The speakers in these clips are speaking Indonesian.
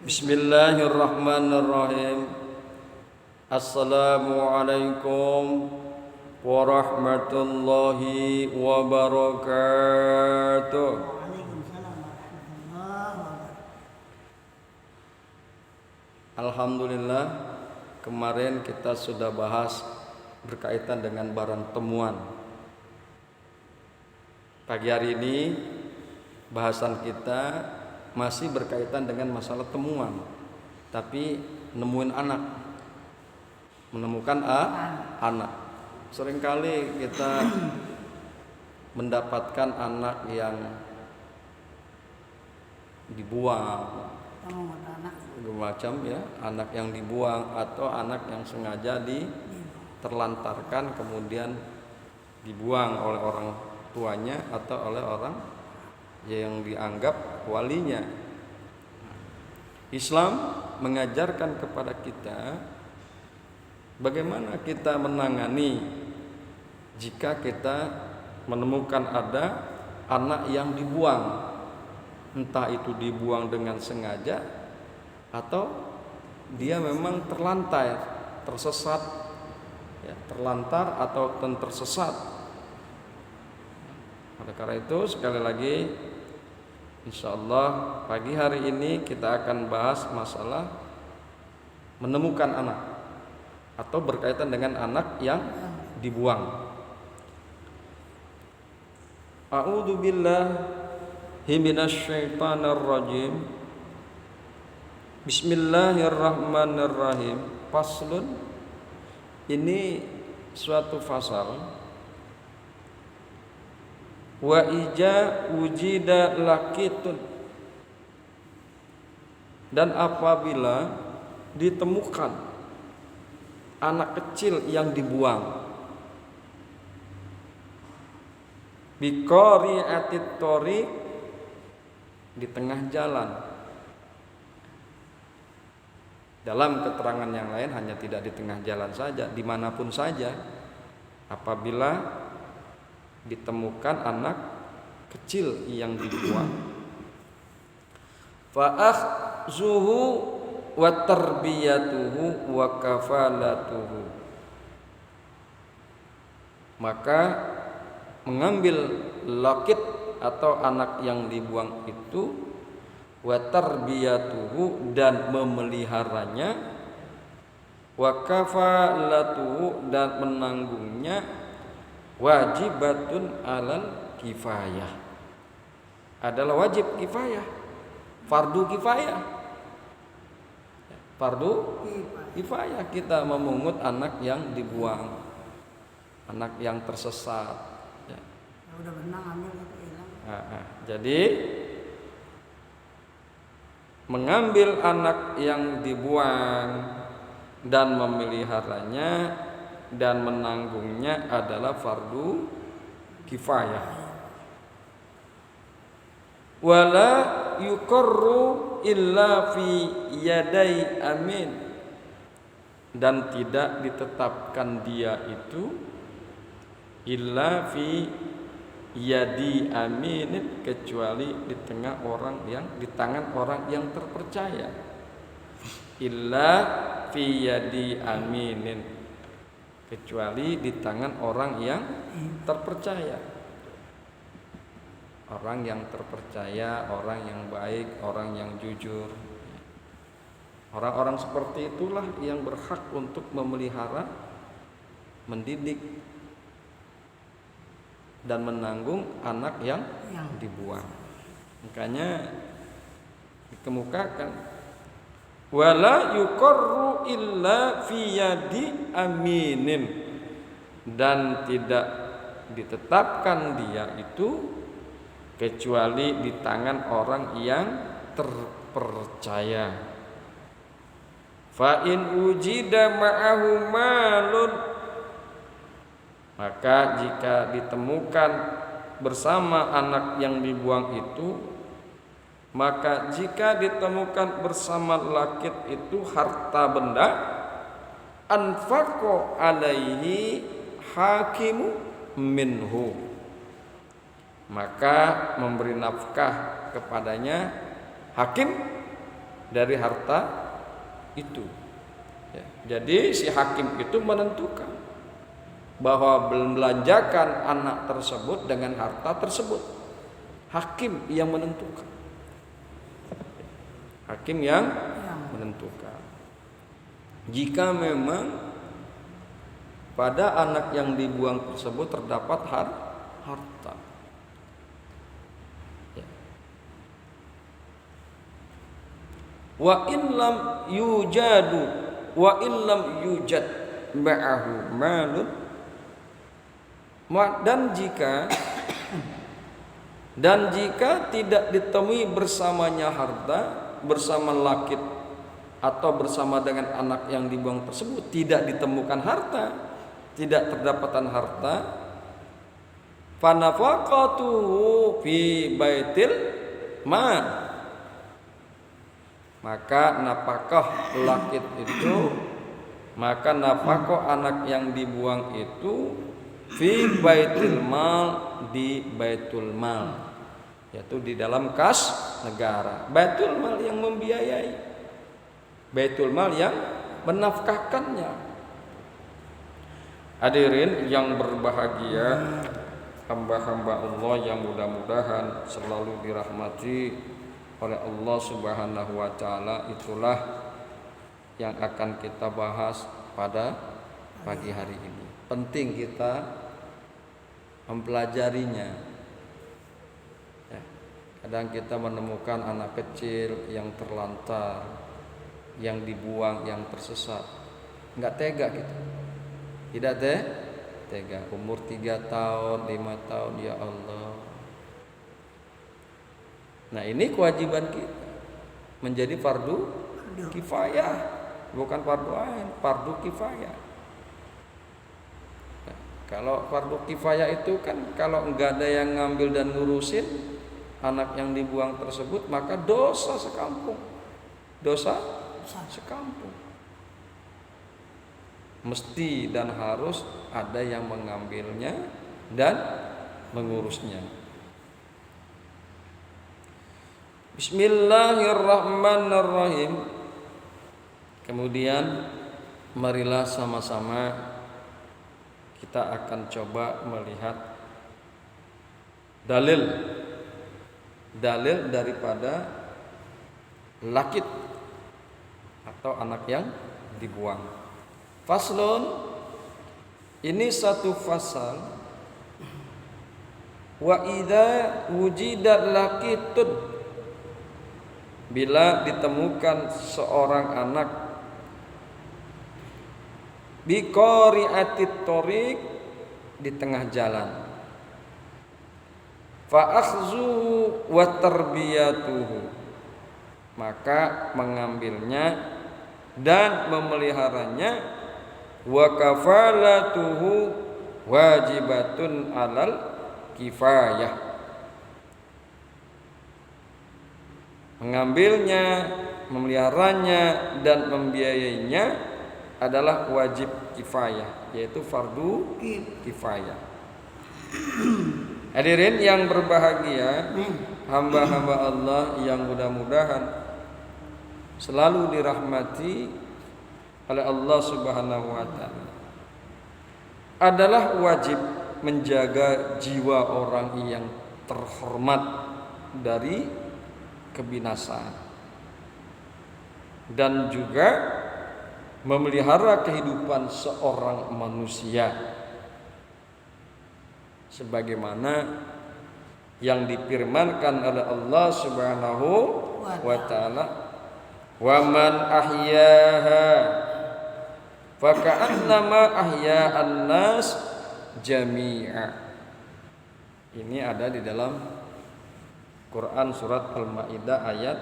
Bismillahirrahmanirrahim. Assalamualaikum warahmatullahi wabarakatuh. Waalaikumsalam warahmatullahi wabarakatuh. Alhamdulillah, kemarin kita sudah bahas berkaitan dengan barang temuan. Pagi hari ini bahasan kita masih berkaitan dengan masalah temuan, tapi nemuin anak, menemukan anak. Seringkali kita mendapatkan anak yang dibuang, macam ya, anak yang dibuang atau anak yang sengaja terlantarkan kemudian dibuang oleh orang tuanya atau oleh orang yang dianggap walinya. Islam mengajarkan kepada kita bagaimana kita menangani jika kita menemukan ada anak yang dibuang, entah itu dibuang dengan sengaja atau dia memang terlantar, tersesat, ya, terlantar atau tersesat. Oleh karena itu sekali lagi, insyaallah pagi hari ini kita akan bahas masalah menemukan anak atau berkaitan dengan anak yang dibuang. A'udzu billahi minasyaitonir rajim. Bismillahirrahmanirrahim. Faslun, ini suatu fasal. Wa ija wujida lakitun, dan apabila ditemukan anak kecil yang dibuang, biqari'atit thoriq, di tengah jalan. Dalam keterangan yang lain hanya tidak di tengah jalan saja, dimanapun saja apabila ditemukan anak kecil yang dibuang, fa akhzuhu wa tarbiyatuhu wa kafalatuhu, maka mengambil lakit atau anak yang dibuang itu, wa tarbiyatuhu, dan memeliharanya, wa kafalatuhu, dan menanggungnya, wajibatun alal kifayah, adalah wajib kifayah, fardu kifayah. Fardu kifayah kita memungut anak yang dibuang, anak yang tersesat, ya. Udah benang ambil itu hilang. Jadi mengambil anak yang dibuang dan memeliharanya dan menanggungnya adalah fardu kifayah. Wala yuqarru illa fi yadai amin, dan tidak ditetapkan dia itu illa fi yadi aminin, kecuali di tangan orang yang terpercaya. Illa fi yadi aminin, kecuali di tangan orang yang terpercaya. Orang yang terpercaya, orang yang baik, orang yang jujur. Orang-orang seperti itulah yang berhak untuk memelihara, mendidik, dan menanggung anak yang dibuang. Makanya dikemukakan, wala yuqarru illa fi yadi aminin, dan tidak ditetapkan dia itu kecuali di tangan orang yang terpercaya. Fa in wujida ma'ahu malun, maka jika ditemukan bersama anak yang dibuang itu, maka jika ditemukan bersama lakit itu harta benda, anfaqo alaihi hakimu minhu, maka memberi nafkah kepadanya hakim dari harta itu. Ya, jadi si hakim itu menentukan bahwa belanjakan anak tersebut dengan harta tersebut. Hakim yang menentukan. Hakim yang menentukan. Jika memang pada anak yang dibuang tersebut terdapat harta. Ya. Wa in lam yujad ma'ahu malun, dan jika tidak ditemui bersamanya harta, bersama laki atau bersama dengan anak yang dibuang tersebut tidak ditemukan harta, tidak terdapatan harta, fanafaqatuhu fi baitil mal, maka nafkah laki itu, maka nafkah anak yang dibuang itu fi baitil mal, di baitul mal, yaitu di dalam kas negara. Baitul mal yang membiayai, baitul mal yang menafkahkannya. Hadirin yang berbahagia, hamba-hamba Allah yang mudah-mudahan selalu dirahmati oleh Allah Subhanahu wa taala, itulah yang akan kita bahas pada pagi hari ini. Penting kita mempelajarinya. Ya, kadang kita menemukan anak kecil yang terlantar, yang dibuang, yang tersesat, nggak tega kita. Tidak tega. Umur 3 tahun, 5 tahun, ya Allah. Nah, ini kewajiban kita menjadi fardu kifayah, bukan fardu ain, fardu kifayah. Nah, kalau fardu kifayah itu kan kalau enggak ada yang ngambil dan ngurusin anak yang dibuang tersebut, maka dosa sekampung. Dosa sekampung. Mesti dan harus ada yang mengambilnya dan mengurusnya. Bismillahirrahmanirrahim. Kemudian marilah sama-sama kita akan coba melihat dalil daripada lakit atau anak yang dibuang. Faslun, ini satu fasal. Wa idza wujidat lakitun, bila ditemukan seorang anak biqari'atit thoriq, di tengah jalan, fa akhzuhu wa tarbiyatuhu, maka mengambilnya dan memeliharanya, wa kafalatuhu wajibatun alal kifayah, mengambilnya, memeliharanya dan membiayainya adalah wajib kifayah, yaitu fardu kifayah. Hadirin yang berbahagia, hamba-hamba Allah yang mudah-mudahan selalu dirahmati oleh Allah Subhanahu wa taala, adalah wajib menjaga jiwa orang yang terhormat dari kebinasaan, dan juga memelihara kehidupan seorang manusia sebagaimana yang difirmankan oleh Allah Subhanahu wa taala, wa man ahyaha faka'annama ahya'an nas jami'a. Ini ada di dalam Quran surat Al-Maidah ayat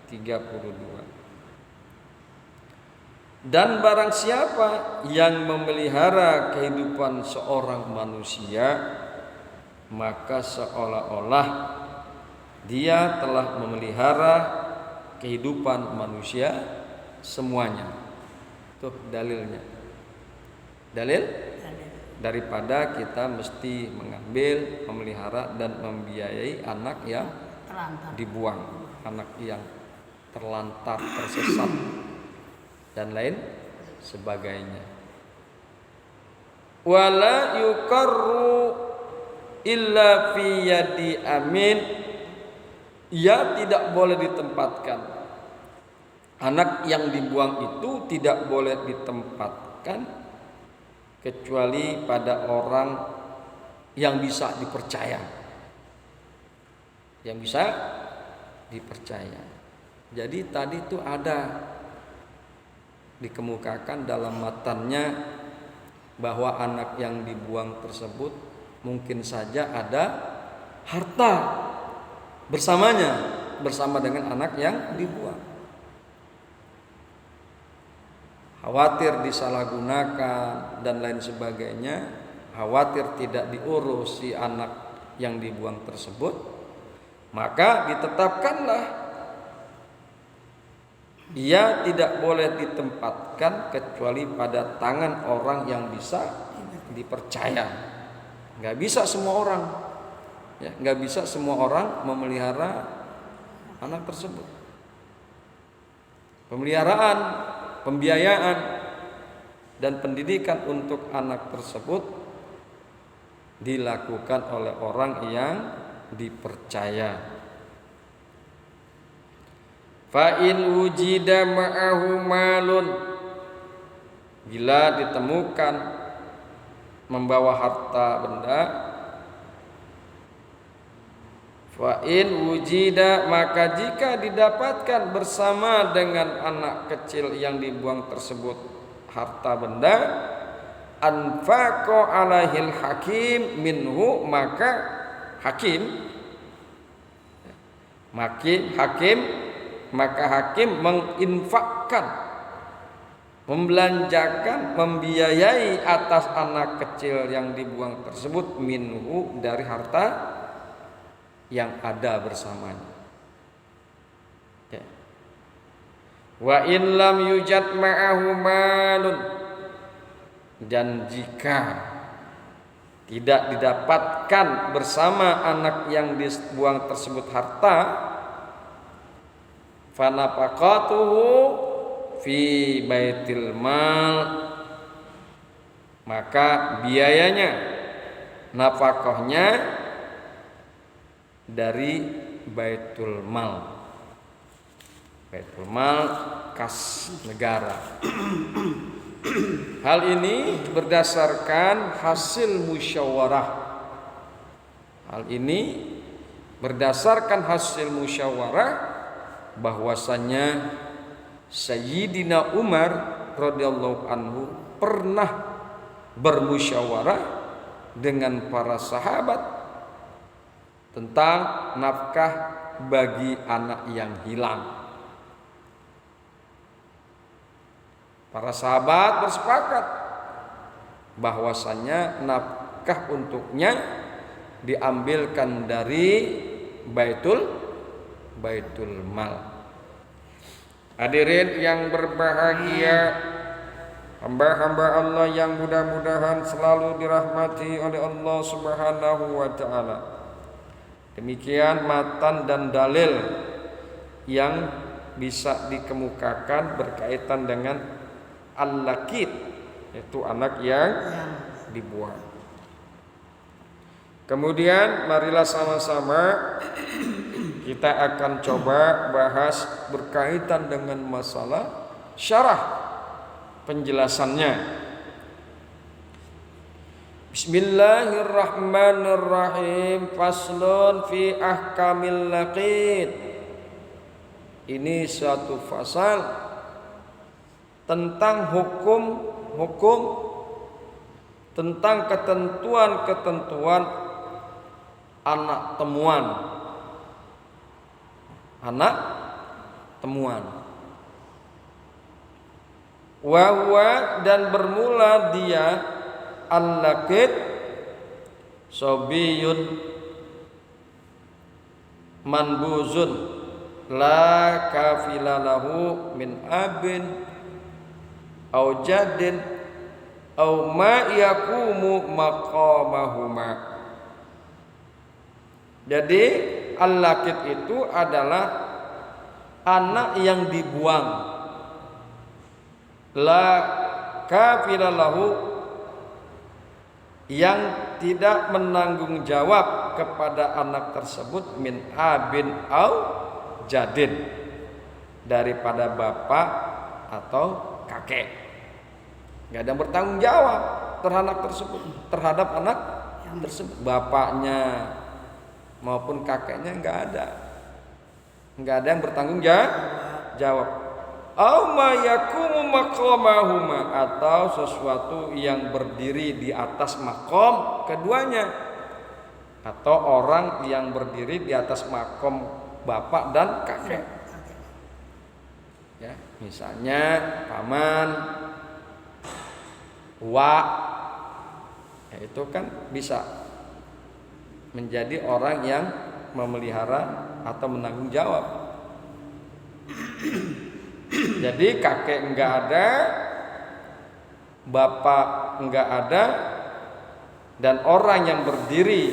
32. Dan barang siapa yang memelihara kehidupan seorang manusia, maka seolah-olah dia telah memelihara kehidupan manusia semuanya. Tuh dalilnya. Dalil daripada kita mesti mengambil, memelihara dan membiayai anak yang Terlantar. dibuang, anak yang terlantar, tersesat dan lain sebagainya. Wala yuqarru illa fi yadi amin, ia tidak boleh ditempatkan. Anak yang dibuang itu tidak boleh ditempatkan kecuali pada orang yang bisa dipercaya. Yang bisa dipercaya. Jadi tadi itu ada dikemukakan dalam matannya bahwa anak yang dibuang tersebut mungkin saja ada harta bersamanya, bersama dengan anak yang dibuang. Khawatir disalahgunakan dan lain sebagainya, khawatir tidak diurus si anak yang dibuang tersebut, maka ditetapkanlah ia tidak boleh ditempatkan kecuali pada tangan orang yang bisa dipercaya. Nggak bisa semua orang, ya, nggak bisa semua orang memelihara anak tersebut. Pemeliharaan, pembiayaan dan pendidikan untuk anak tersebut dilakukan oleh orang yang dipercaya. Fa in wujida ma'ahu malun, bila ditemukan membawa harta benda, fa in wujida, maka jika didapatkan bersama dengan anak kecil yang dibuang tersebut harta benda, anfaqa alaihil hakim minhu, maka hakim menginfakkan, membelanjakan, membiayai atas anak kecil yang dibuang tersebut minhu, dari harta yang ada bersamanya. Ya. Wa in lam yujad ma'ahu malun, dan jika tidak didapatkan bersama anak yang dibuang tersebut harta, fanafaqatuhu fi baitil mal, maka biayanya, nafkahnya dari baitul mal. Baitul mal kas negara. Hal ini berdasarkan hasil musyawarah. Hal ini berdasarkan hasil musyawarah bahwasanya Sayyidina Umar radhiyallahu anhu pernah bermusyawarah dengan para sahabat tentang nafkah bagi anak yang hilang. Para sahabat bersepakat bahwasanya nafkah untuknya diambilkan dari baitul mal. Hadirin yang berbahagia, hamba-hamba Allah yang mudah-mudahan selalu dirahmati oleh Allah Subhanahu wa taala. Demikian matan dan dalil yang bisa dikemukakan berkaitan dengan al-laqit, yaitu anak yang dibuang. Kemudian marilah sama-sama kita akan coba bahas berkaitan dengan masalah syarah penjelasannya. Bismillahirrahmanirrahim. Faslun fi ahkamil laqit. Ini suatu fasal tentang hukum tentang ketentuan-ketentuan anak temuan. Wahwa, dan bermula dia al-laqit sobiyun manbuzun la kafilalahu min abin au jadin au ma yaqumu maqamahuma. Jadi al-laqit itu adalah anak yang dibuang, la kafila lahu, yang tidak menanggung jawab kepada anak tersebut, min abin au jadin, daripada bapak atau kakek. Nggak ada yang bertanggung jawab terhadap anak tersebut, bapaknya maupun kakeknya nggak ada yang bertanggung jawab. Au ma yakumu maqamahuma, atau sesuatu yang berdiri di atas makom keduanya, atau orang yang berdiri di atas makom bapak dan kakek. Ya, misalnya paman, wa, ya itu kan bisa menjadi orang yang memelihara atau menanggung jawab. Jadi kakek enggak ada, bapak enggak ada, dan orang yang berdiri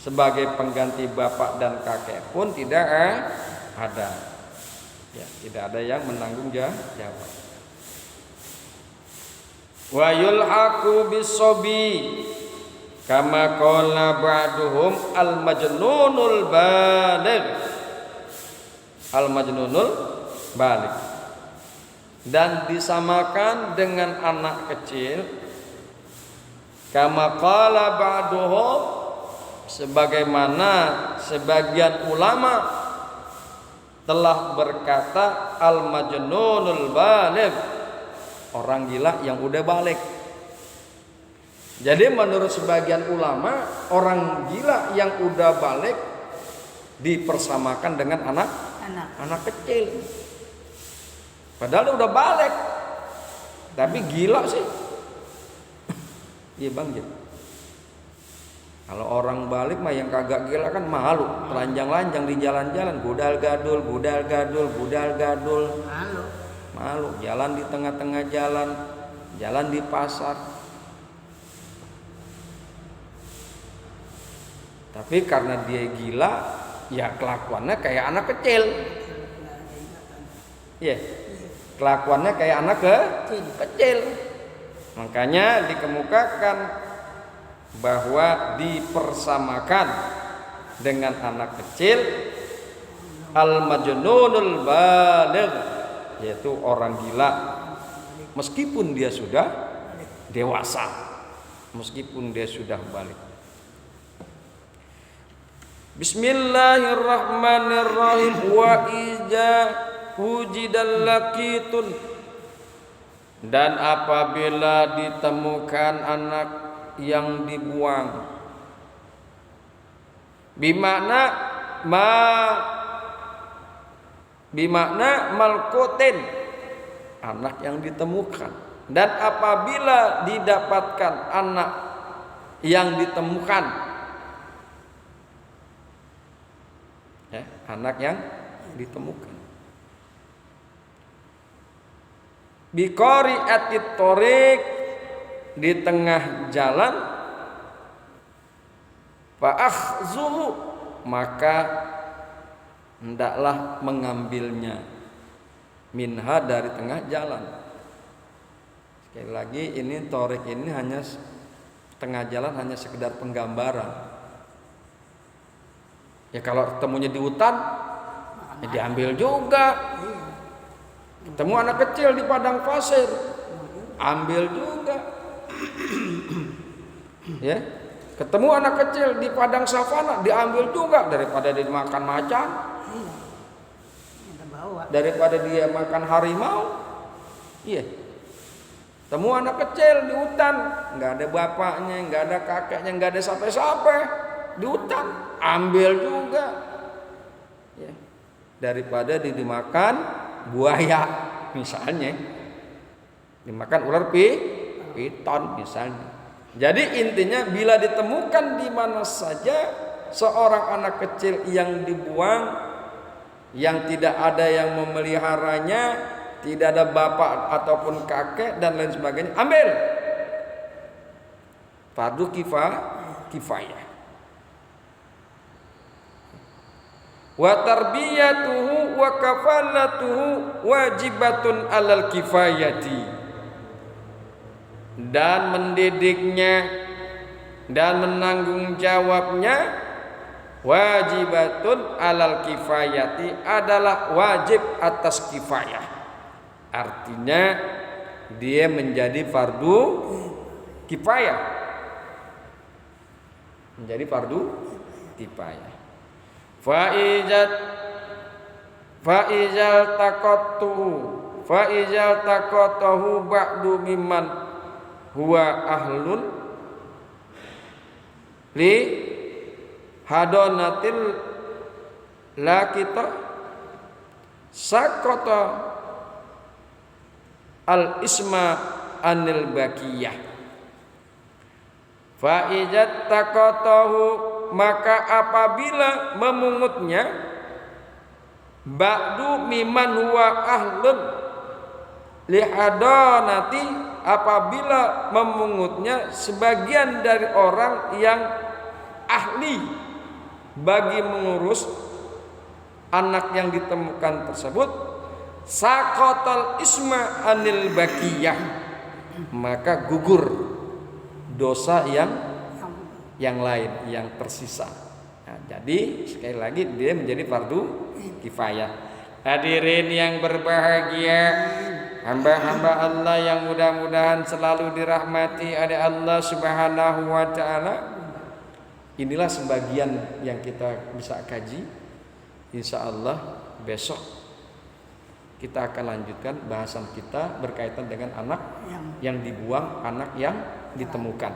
sebagai pengganti bapak dan kakek pun tidak ada. Ya, tidak ada yang menanggung jawab. Wa yulhaqu bisobi kama qala ba'duhum al-majnunul baligh. Al-majnunul baligh, dan disamakan dengan anak kecil, kama qala ba'duhum, sebagaimana sebagian ulama telah berkata al-majnunul baligh, orang gila yang udah balik. Jadi menurut sebagian ulama, orang gila yang udah balik dipersamakan dengan anak kecil. Padahal udah balik, tapi gila sih. Iya bang, gitu. Kalau orang balik mah yang kagak gila kan malu, telanjang-lanjang di jalan-jalan, budal gadul. Malu, jalan di tengah-tengah jalan di pasar. Tapi karena dia gila, ya kelakuannya kayak anak kecil. Iya, kelakuannya kayak anak kecil. Makanya dikemukakan bahwa dipersamakan dengan anak kecil al-majnunul baligh, yaitu orang gila meskipun dia sudah dewasa, meskipun dia sudah balik. Bismillahirrahmanirrahim. Wa iza wujidal laqitun, dan apabila ditemukan anak yang dibuang, bimakna malqutin, anak yang ditemukan. Dan apabila didapatkan anak yang ditemukan, ya, anak yang ditemukan, biqari atit thoriq, di tengah jalan, fa akhzuhu, maka hendaklah mengambilnya, minha, dari tengah jalan. Sekali lagi, ini thoriq ini hanya tengah jalan, hanya sekedar penggambaran. Ya kalau ketemunya di hutan, ya diambil juga. Ketemu anak kecil di padang pasir, ambil juga. Ya, ketemu anak kecil di padang savana, diambil juga, daripada dia makan macan, daripada dia makan harimau. Iya, temu anak kecil di hutan, nggak ada bapaknya, nggak ada kakeknya, nggak ada siapa-siapa di hutan, ambil juga. Ya, daripada dimakan buaya misalnya, dimakan ular piton misalnya. Jadi intinya, bila ditemukan di mana saja seorang anak kecil yang dibuang, yang tidak ada yang memeliharanya, tidak ada bapak ataupun kakek dan lain sebagainya, ambil. Fardu kifayah. Wa tarbiyatuhu wa kafalatuhu wajibatun alal kifayati. Dan mendidiknya dan menanggung jawabnya wajibatun alal kifayati, adalah wajib atas kifayah. Artinya dia menjadi fardu kifayah. Menjadi fardu kifayah. Faizal taqatuhu ba'du mimman huwa ahlun li hadonatil lakita sakota al isma anil bakiyah. Faizat taqatahu, maka apabila memungutnya, ba'du miman huwa ahlun lihadanati, apabila memungutnya sebagian dari orang yang ahli bagi mengurus anak yang ditemukan tersebut, sakotal isma anil bakiyah, maka gugur dosa yang lain yang tersisa. Nah, jadi sekali lagi dia menjadi fardu kifayah. Hadirin yang berbahagia, hamba-hamba Allah yang mudah-mudahan selalu dirahmati oleh Allah Subhanahu wa taala. Inilah sebagian yang kita bisa kaji. Insya Allah besok kita akan lanjutkan bahasan kita berkaitan dengan anak yang dibuang, anak yang ditemukan.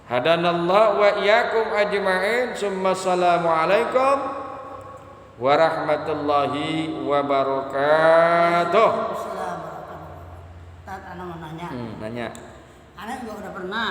Hadanallah wa iyyakum ajma'in. Summa assalamu alaikum warahmatullahi wabarakatuh. Assalamualaikum. Tat, anak mau nanya. Nanya. Anak juga udah pernah